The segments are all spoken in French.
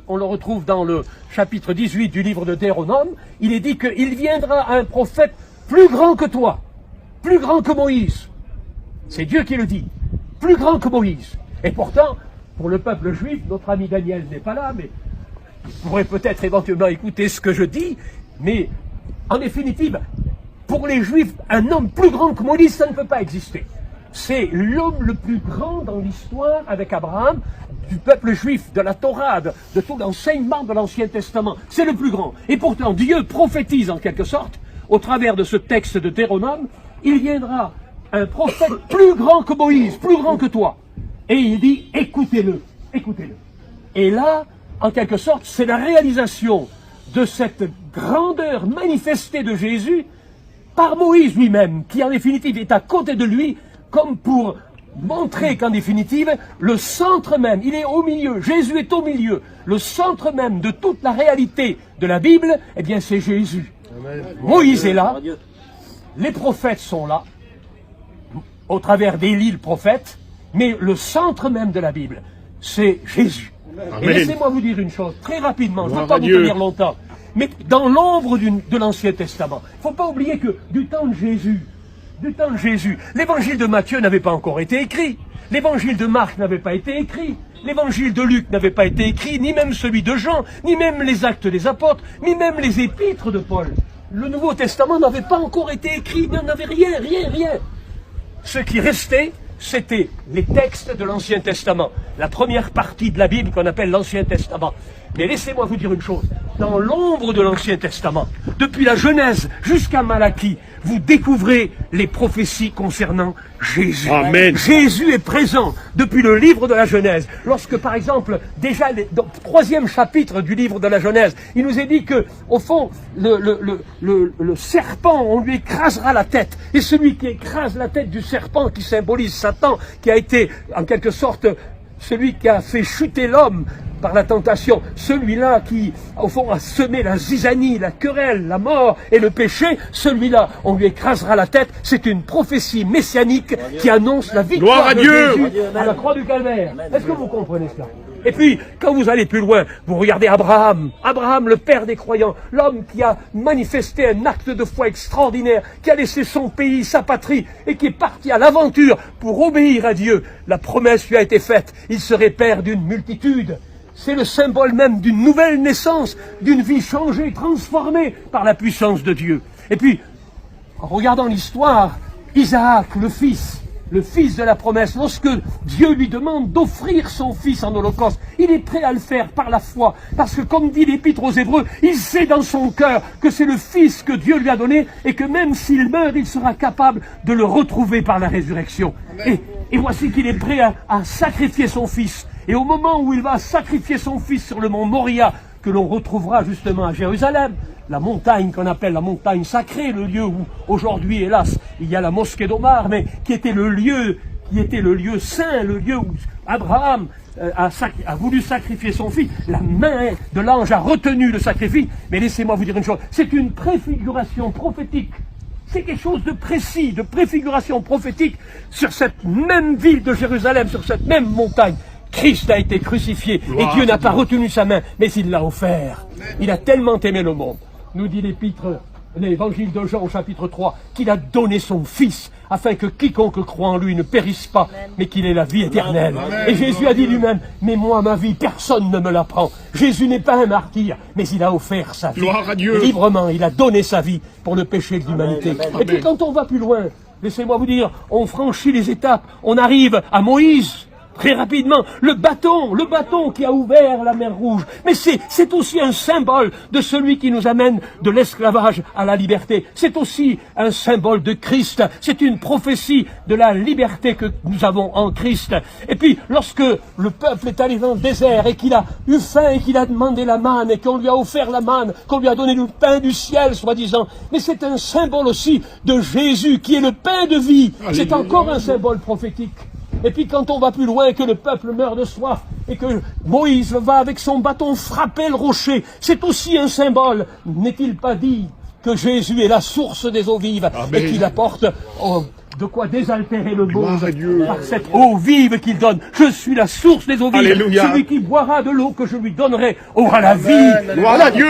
On le retrouve dans le chapitre 18 du livre de Deutéronome. Il est dit qu'il viendra un prophète plus grand que toi, plus grand que Moïse. C'est Dieu qui le dit, plus grand que Moïse. Et pourtant, pour le peuple juif, notre ami Daniel n'est pas là, mais il pourrait peut-être éventuellement écouter ce que je dis, mais en définitive, pour les juifs, un homme plus grand que Moïse, ça ne peut pas exister. C'est l'homme le plus grand dans l'histoire avec Abraham, du peuple juif, de la Torah, de tout l'enseignement de l'Ancien Testament. C'est le plus grand. Et pourtant, Dieu prophétise en quelque sorte, au travers de ce texte de Deutéronome, il viendra un prophète plus grand que Moïse, plus grand que toi. Et il dit, écoutez-le, écoutez-le. Et là, en quelque sorte, c'est la réalisation de cette grandeur manifestée de Jésus par Moïse lui-même, qui en définitive est à côté de lui, comme pour montrer qu'en définitive, le centre même, il est au milieu, Jésus est au milieu, le centre même de toute la réalité de la Bible, eh bien c'est Jésus. Amen. Moïse est là, les prophètes sont là, au travers d'Élie le prophète, mais le centre même de la Bible, c'est Jésus. Amen. Et laissez-moi vous dire une chose, très rapidement, je ne veux pas vous tenir longtemps, mais dans l'ombre de l'Ancien Testament, il ne faut pas oublier que du temps de Jésus, l'évangile de Matthieu n'avait pas encore été écrit, l'évangile de Marc n'avait pas été écrit, l'évangile de Luc n'avait pas été écrit, ni même celui de Jean, ni même les actes des apôtres, ni même les épîtres de Paul. Le Nouveau Testament n'avait pas encore été écrit, il n'y en avait rien. Ce qui restait, c'était les textes de l'Ancien Testament, la première partie de la Bible qu'on appelle l'Ancien Testament. Mais laissez-moi vous dire une chose, dans l'ombre de l'Ancien Testament, depuis la Genèse jusqu'à Malachie, vous découvrez les prophéties concernant Jésus. Amen. Jésus est présent depuis le livre de la Genèse. Lorsque, par exemple, déjà dans le 3e chapitre du livre de la Genèse, il nous est dit que, au fond, le serpent, on lui écrasera la tête. Et celui qui écrase la tête du serpent, qui symbolise Satan, qui a été, en quelque sorte, celui qui a fait chuter l'homme par la tentation, celui-là qui, au fond, a semé la zizanie, la querelle, la mort et le péché, celui-là, on lui écrasera la tête. C'est une prophétie messianique qui annonce la victoire de Jésus à la croix du Calvaire. Est-ce que vous comprenez cela? Et puis, quand vous allez plus loin, vous regardez Abraham, le père des croyants, l'homme qui a manifesté un acte de foi extraordinaire, qui a laissé son pays, sa patrie, et qui est parti à l'aventure pour obéir à Dieu. La promesse lui a été faite, il serait père d'une multitude. C'est le symbole même d'une nouvelle naissance, d'une vie changée, transformée par la puissance de Dieu. Et puis, en regardant l'histoire, Isaac, le fils de la promesse, lorsque Dieu lui demande d'offrir son fils en holocauste, il est prêt à le faire par la foi, parce que comme dit l'Épître aux Hébreux, il sait dans son cœur que c'est le fils que Dieu lui a donné, et que même s'il meurt, il sera capable de le retrouver par la résurrection. Et voici qu'il est prêt à sacrifier son fils. Et au moment où il va sacrifier son fils sur le mont Moria, que l'on retrouvera justement à Jérusalem, la montagne qu'on appelle la montagne sacrée, le lieu où aujourd'hui, hélas, il y a la mosquée d'Omar, mais qui était le lieu saint, le lieu où Abraham a voulu sacrifier son fils. La main de l'ange a retenu le sacrifice. Mais laissez-moi vous dire une chose, c'est une préfiguration prophétique. C'est quelque chose de précis, de préfiguration prophétique sur cette même ville de Jérusalem, sur cette même montagne. Christ a été crucifié et Dieu n'a pas retenu sa main, mais il l'a offert. Il a tellement aimé le monde, nous dit l'évangile de Jean au chapitre 3, qu'il a donné son Fils, afin que quiconque croit en lui ne périsse pas, mais qu'il ait la vie éternelle. Et Jésus a dit lui-même, mais moi, ma vie, personne ne me la prend. Jésus n'est pas un martyr, mais il a offert sa vie. Gloire à Dieu. Librement, il a donné sa vie pour le péché de l'humanité. Et puis quand on va plus loin, laissez-moi vous dire, on franchit les étapes, on arrive à Moïse. Très rapidement, le bâton qui a ouvert la mer Rouge. Mais c'est aussi un symbole de celui qui nous amène de l'esclavage à la liberté. C'est aussi un symbole de Christ. C'est une prophétie de la liberté que nous avons en Christ. Et puis, lorsque le peuple est allé dans le désert et qu'il a eu faim et qu'il a demandé la manne et qu'on lui a offert la manne, qu'on lui a donné le pain du ciel, soi-disant. Mais c'est un symbole aussi de Jésus qui est le pain de vie. C'est encore un symbole prophétique. Et puis quand on va plus loin, que le peuple meurt de soif, et que Moïse va avec son bâton frapper le rocher, c'est aussi un symbole. N'est-il pas dit que Jésus est la source des eaux vives, et qu'il apporte de quoi désaltérer le monde Gloire à Dieu. par cette eau vive qu'il donne. Je suis la source des eaux vives. Alléluia. Celui qui boira de l'eau que je lui donnerai aura la vie. Gloire Voilà à Dieu.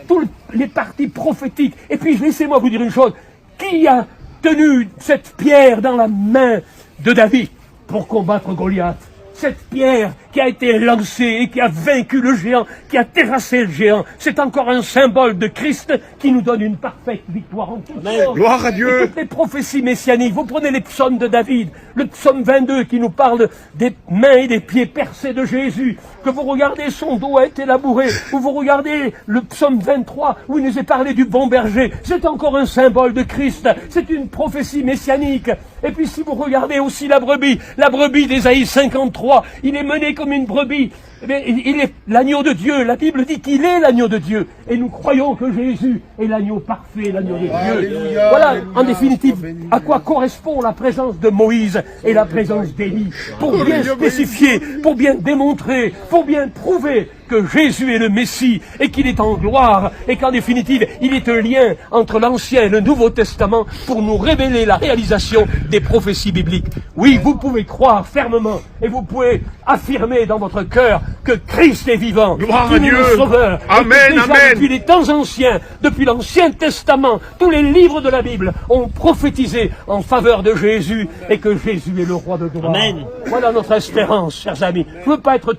toutes les parties prophétiques. Et puis laissez-moi vous dire une chose. Qui a tenu cette pierre dans la main de David pour combattre Goliath? Cette pierre qui a été lancée et qui a vaincu le géant, qui a terrassé le géant, c'est encore un symbole de Christ qui nous donne une parfaite victoire en toutes choses. Gloire à Dieu. Et toutes les prophéties messianiques, vous prenez les psaumes de David, le psaume 22 qui nous parle des mains et des pieds percés de Jésus, que vous regardez son dos a été labouré, ou vous regardez le psaume 23 où il nous est parlé du bon berger, c'est encore un symbole de Christ, c'est une prophétie messianique. Et puis si vous regardez aussi la brebis d'Ésaïe 53, il est mené comme une brebis. Mais il est l'agneau de Dieu. La Bible dit qu'il est l'agneau de Dieu. Et nous croyons que Jésus est l'agneau parfait, l'agneau de Dieu. Alléluia, Voilà, alléluia, en définitive, béni. à quoi correspond la présence de Moïse et la présence d'Élie. Pour bien Alléluia, spécifier, pour bien démontrer, pour bien prouver que Jésus est le Messie et qu'il est en gloire et qu'en définitive, il est un lien entre l'Ancien et le Nouveau Testament pour nous révéler la réalisation des prophéties bibliques. Oui, vous pouvez croire fermement et vous pouvez affirmer dans votre cœur que Christ est vivant, Gloire à qu'il est Dieu. le Sauveur. Amen, et que déjà, amen. depuis les temps anciens, depuis l'Ancien Testament, tous les livres de la Bible ont prophétisé en faveur de Jésus et que Jésus est le roi de gloire. Amen. Voilà notre espérance, chers amis. Je ne veux pas être